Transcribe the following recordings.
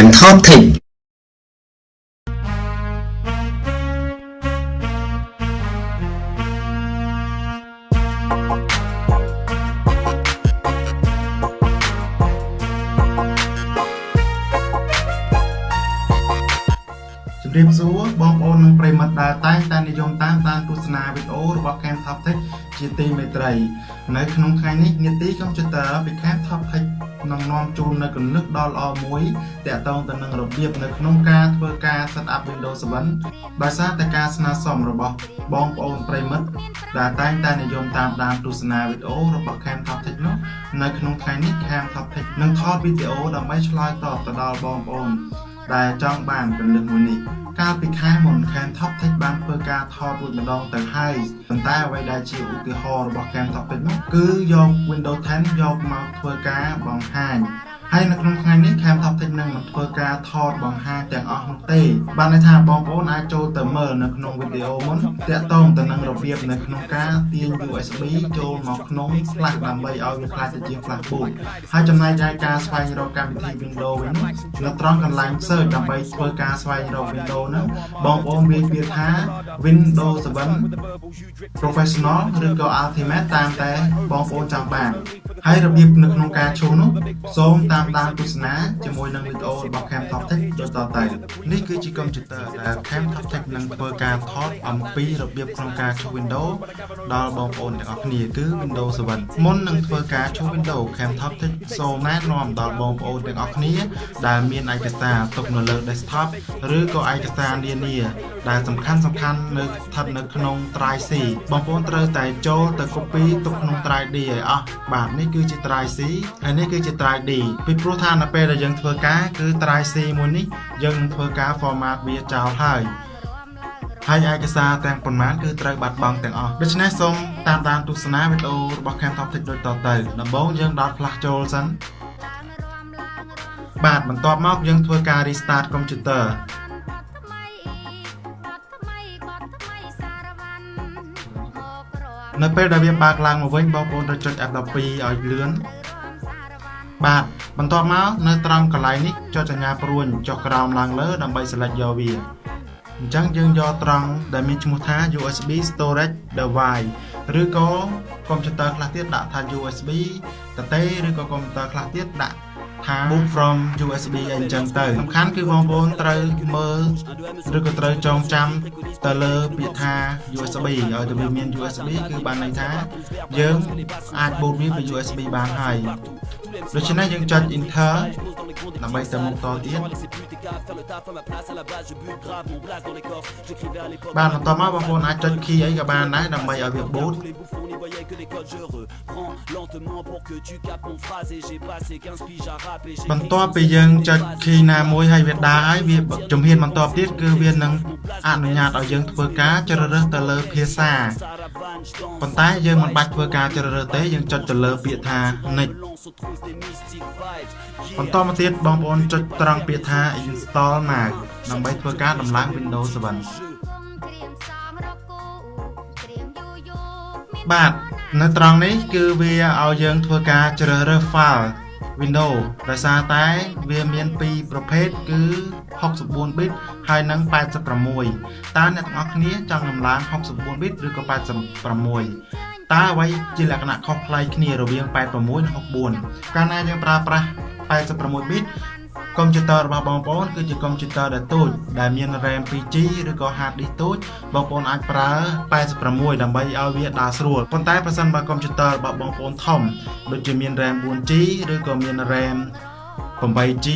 Camtoptic ជំរាបសួរបងប្អូននិងប្រិយមិត្តដែលតែងតែនិយមតាមដានទស្សនាវីដេអូរបស់ Camtoptic ជាទីមេត្រីនៅក្នុងថ្ងៃនេះនីតិកុំព្យូទ័រពី Camtoptic នឹងនាំជូននៅគន្លឹះដ៏ល្អមួយទាក់ទងទៅនឹងរបៀបនៅក្នុងការធ្វើការ set up Windows 7 ដោយសារតែការស្នើសុំរបស់បងប្អូនប្រិយមិត្តដែលតែងតែនិយមតាមដានទស្សនាវីដេអូរបស់ Camtoptic នោះនៅក្នុងថ្ងៃនេះ Camtoptic នឹងថតវីដេអូដើម្បីឆ្លើយតបទៅដល់បងប្អូនដែលចង់បានគន្លឹះមួយនេះកាលពីខែមុន Camtoptic បានធ្វើការថតរួចម្ដងទៅហើយប៉ុន្តែអ្វីដែលជាឧទាហរណ៍របស់ Camtoptic នោះគឺយក Windows 10 យកមកធ្វើការបង្ហាញហើយនៅក្នុងថ្ងៃនេះ Camtoptic នឹងមិនធ្វើការថតបង្ហាញទាំងអស់នោះទេបានន័យថាបងប្អូនអាចចូលទៅមើលនៅក្នុងវីដេអូមុនទាក់ទងទៅនឹងរបៀបនៅក្នុងការទាញ USB ចូលមកក្នុង Flash ដើម្បីឲ្យវាក្លាយទៅជា Flash boot ហើយចំណែកឯការស្វែងរកកម្មវិធី Windows វិញនៅត្រង់កន្លែង Search ដើម្បីធ្វើការស្វែងរក Windows ហ្នឹងបងប្អូនវាយពាក្យថា Windows 7 Professional ឬក៏ Ultimate តាមតែបងប្អូនចង់បានហើយរបៀបនៅក្នុងការឈូសនោះសូមតាមដានទស្សនាជាមួយនឹងវីដេអូរបស់ Camtoptic ដូចតទៅនេះគឺជាកុំព្យូទ័រដែល Camtoptic នឹងធ្វើការថតអំពីរបៀបក្នុងការឈូស Windows ដល់បងប្អូនទាំងអស់គ្នាគឺ Windows 7 មុននឹងធ្វើការឈូស Windows Camtoptic សូមណែនាំដល់បងប្អូនទាំងអស់គ្នាដែលមានឯកសារទុកនៅលើ desktop ឬក៏ឯកសារនានាដែលសំខាន់នៅស្ថិតនៅក្នុង drive C បងប្អូនត្រូវតែចូលទៅ copy ទុកក្នុង drive D ឲ្យអស់បាទនេះគឺជា drive C ហើយនេះគឺជា drive D ពីព្រោះថានៅពេលដែលយើងធ្វើការគឺ drive C មួយនេះយើងនឹងធ្វើការ format វាចោលហើយឯកសារទាំងប៉ុន្មានគឺត្រូវបាត់បង់ទាំងអស់ដូច្នេះសូមតាមដានទស្សនាវីដេអូរបស់ Camtoptic ដូចតទៅដំបូងយើងដោត Flash ចូលសិនបាទបន្ទាប់មកយើងធ្វើការ restart កុំព្យូទ័រនៅពេលដែលវាបើកឡើងមកវិញបងប្អូនត្រូវចុច F12 ឲ្យលឿនបាទបន្ទាប់មកនៅត្រង់កន្លែងនេះចុចសញ្ញាព្រួញចុះក្រោមឡើងលើដើម្បី select យកវាអញ្ចឹងយើងយកត្រង់ដែលមានឈ្មោះថា USB storage device ឬក៏កុំព្យូទ័រខ្លះទៀតដាក់ថា USB តទេឬក៏កុំព្យូទ័រខ្លះទៀតដាក់ថា boot from USB អីអញ្ចឹងទៅសំខាន់គឺបងប្អូនត្រូវមើលឬក៏ត្រូវចងចាំទៅលើពាក្យថា USB ឲ្យតែវាមាន USB គឺបានន័យថាយើងអាច boot វាពី USB បានហើយដូច្នេះយើងចុច Enter ដើម្បីទៅមុខតទៀតបាទបន្តមកបងប្អូនអាចចុច key អីក៏បានដែរដើម្បីឲ្យវា boot បន្ទាប់ពីយើងចុច key ណាមួយហើយវាដើរហើយវាជំហានបន្តទៀតគឺវានឹងអនុញ្ញាតឲ្យយើងធ្វើការជ្រើសរើសទៅលើភាសាប៉ុន្តែយើងមិនបាច់ធ្វើការជ្រើសរើសទេយើងចុចទៅលើពាក្យថា next បន្តមកទៀតបងប្អូនចុចត្រង់ពាក្យថា install now ដើម្បីធ្វើការដំឡើង Windows 7 បាទនៅត្រង់នេះគឺវាឲ្យយើងធ្វើការជ្រើសរើស file Windows ដោយសារតែវាមានពីរប្រភេទគឺ64 bit ហើយនិង86តើអ្នកទាំងអស់គ្នាចង់ដំឡើង64 bit ឬក៏86តើអ្វីជាលក្ខណៈខុសប្លែកគ្នារវាង86និង64កាលណាយើងប្រើប្រាស់86 bit កុំព្យូទ័ររបស់បងប្អូនគឺជាកុំព្យូទ័រដែលតូចដែលមាន RAM 2G ឬក៏ hard disk តូចបងប្អូនអាចប្រើ86ដើម្បីឲ្យវាដើរស្រួលប៉ុន្តែប្រសិនបើកុំព្យូទ័ររបស់បងប្អូនធំដូចជាមាន RAM 4G ឬក៏មាន RAM 8G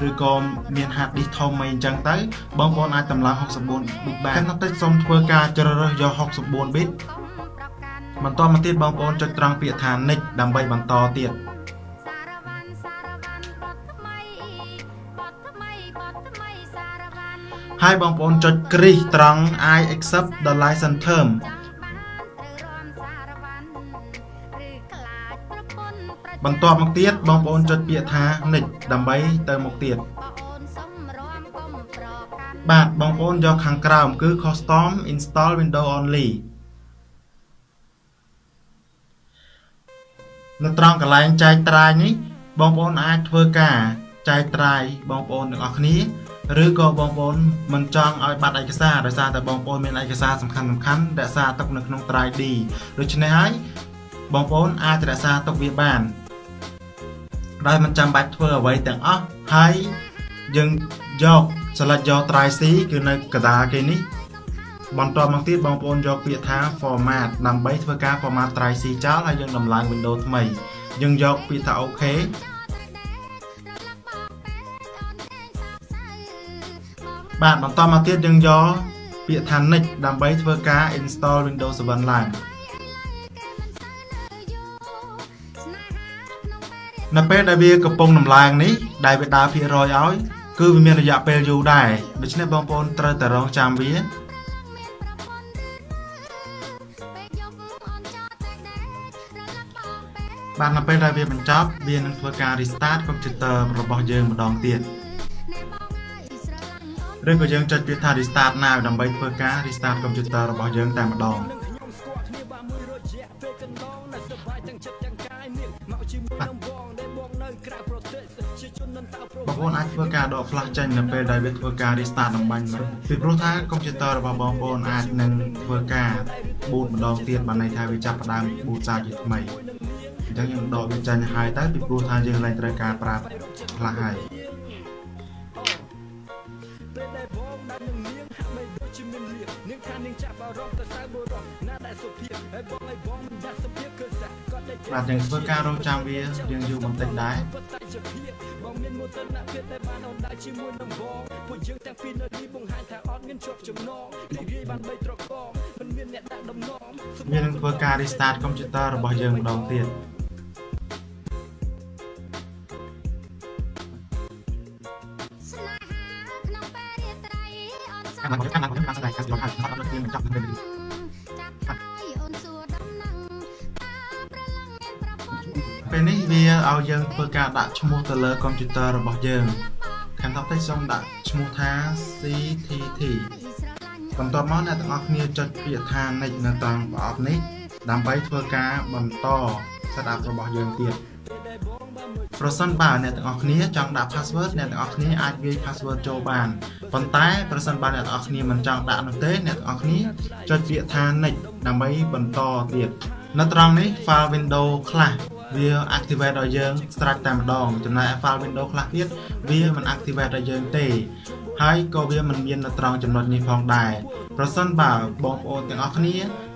ឬក៏មាន hard disk ធំអីអញ្ចឹងទៅបងប្អូនអាចតម្លើង64 bit បានCamtopticសូមធ្វើការជ្រើសរើសយក64 bit បន្តមកទៀតបងប្អូនចុចត្រង់ពាក្យថា next ដើម្បីបន្តទៀតហើយបងប្អូនចុចគ្រីសត្រង់ I accept the license term បន្ទាប់មកទៀតបងប្អូនចុចពាក្យថា next ដើម្បីទៅមុខទៀតបាទបងប្អូនយកខាងក្រោមគឺ custom install Windows only នៅត្រង់កន្លែងចែកត្រាយនេះបងប្អូនអាចធ្វើការ ចែកត្រាយបងប្អូនទាំងអស់គ្នាឬក៏បងប្អូនមិនចង់ឲ្យបាត់ឯកសារដោយសារតែបងប្អូនមានឯកសារសំខាន់រក្សាទុកនៅក្នុងត្រាយ D ដូច្នេះហើយបងប្អូនអាចរក្សាទុកវាបានដោយមិនចាំបាច់ធ្វើអ្វីទាំងអស់ហើយយើងយកselectយកត្រាយ C គឺនៅកណ្ដាលគេនេះបន្តមកទៀតបងប្អូនយកពាក្យថា format ដើម្បីធ្វើការ format ត្រាយ C ចោលហើយយើងដំឡើង Windows ថ្មីយើងយកពាក្យថា OK បាទបន្តមកទៀតយើងយកពាក្យថា next ដើម្បីធ្វើការ install Windows 7 ឡើងនៅពេលដែលវាកំពុងដំឡើងនេះដែលវាដើរភាគរយឲ្យគឺវាមានរយៈពេលយូរដែរដូច្នេះបងប្អូនត្រូវតែរងចាំវាបាទនៅពេលដែលវាបញ្ចប់វានឹងធ្វើការ restart កុំព្យូទ័ររបស់យើងម្ដងទៀតឬក៏យើងចុចពាក្យថា restart now ដើម្បីធ្វើការ restart កុំព្យូទ័ររបស់យើងតែម្ដងបងប្អូនអាចធ្វើការដក flash ចេញនៅពេលដែលវាធ្វើការ restart ដំបាញ់មកពីព្រោះថាកុំព្យូទ័ររបស់បងប្អូនអាចនឹងធ្វើការ boot ម្ដងទៀតបានន័យថាវាចាប់ផ្ដើម boot សារជាថ្មីអញ្ចឹងយើងដកវាចេញហើយទៅពីព្រោះថាយើងឡើងត្រូវការប្រើ flash ហើយបាទយើងធ្វើការរងចាំវាយើងយូរបន្តិចដែរវានឹងធ្វើការ restart កុំព្យូទ័ររបស់យើងម្ដងទៀតពេលនេះវាឲ្យយើងធ្វើការដាក់ឈ្មោះទៅលើកុំព្យូទ័ររបស់យើងខាងថតនេះសូមដាក់ឈ្មោះថា CTT បន្ទាប់មកអ្នកទាំងអស់គ្នាចុចពាក្យថា next នៅត្រង់ប្រអប់នេះដើម្បីធ្វើការបន្ត setup របស់យើងទៀតប្រសិនបើអ្នកទាំងអស់គ្នាចង់ដាក់ password អ្នកទាំងអស់គ្នាអាចវាយ password ចូលបានប៉ុន្តែប្រសិនបើអ្នកទាំងអស់គ្នាមិនចង់ដាក់នោះទេអ្នកទាំងអស់គ្នាចុចពាក្យថា next ដើម្បីបន្តទៀតនៅត្រង់នេះ file window ខ្លះវា activate ឲ្យយើង start តែម្ដងចំណែក file window ខ្លះទៀតវាមិន activate ឲ្យយើងទេហើយក៏វាមិនមាននៅត្រង់ចំណុចនេះផងដែរប្រសិនបើបងប្អូនទាំងអស់គ្នា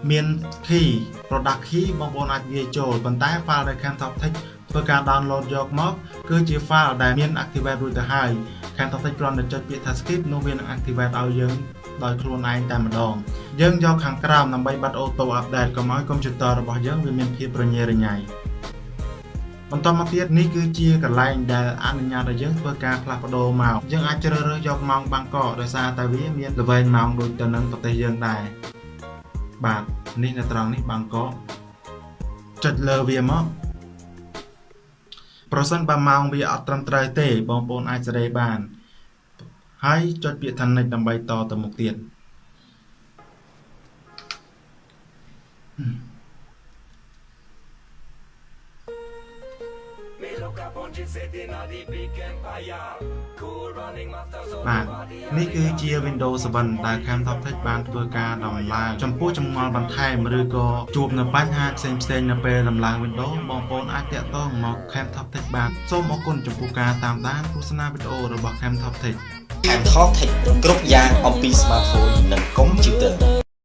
មាន key product key បងប្អូនអាចវាយចូលប៉ុន្តែ file ដែល Camtoptech ធ្វើការ download យកមកគឺជា file ដែលមាន activate រួចទៅហើយ Camtoptech គ្រាន់តែចុចពាក្យថា skip នោះវានឹង activate ឲ្យយើងដោយខ្លួនឯងតែម្ដងយើងយកខាងក្រោមដើម្បីបិទ auto update កុំឲ្យកុំព្យូទ័ររបស់យើងវាមានភាពរញ៉េរញ៉ៃបន្តមកទៀតនេះគឺជាកន្លែងដែលអនុញ្ញាតឲ្យយើងធ្វើការផ្លាស់ប្ដូរម៉ោងយើងអាចជ្រើសរើសយកម៉ោងបាងកកដោយសារតែវាមានល្វែងម៉ោងដូចទៅនឹងប្រទេសយើងដែរបាទនេះនៅត្រង់នេះបាងកកចុចលើវាមកប្រសិនបើម៉ោងវាអត់ត្រឹមត្រូវទេបងប្អូនអាចសេរីបានហើយចុចពាក្យថា next ដើម្បីតទៅមុខទៀតបាទនេះគឺជា Windows 7 ដែល Camtoptech បានធ្វើការដំឡើងចំពោះចម្ងល់បន្ថែមឬក៏ជួបនៅបញ្ហាផ្សេងៗនៅពេលដំឡើង Windows បងប្អូនអាចតាក់ទងមក Camtoptech បានសូមអរគុណចំពោះការតាមដានទស្សនាវីដេអូរបស់ Camtoptech Camtoptech គ្រប់យ៉ាងអំពី Smartphone និង Computer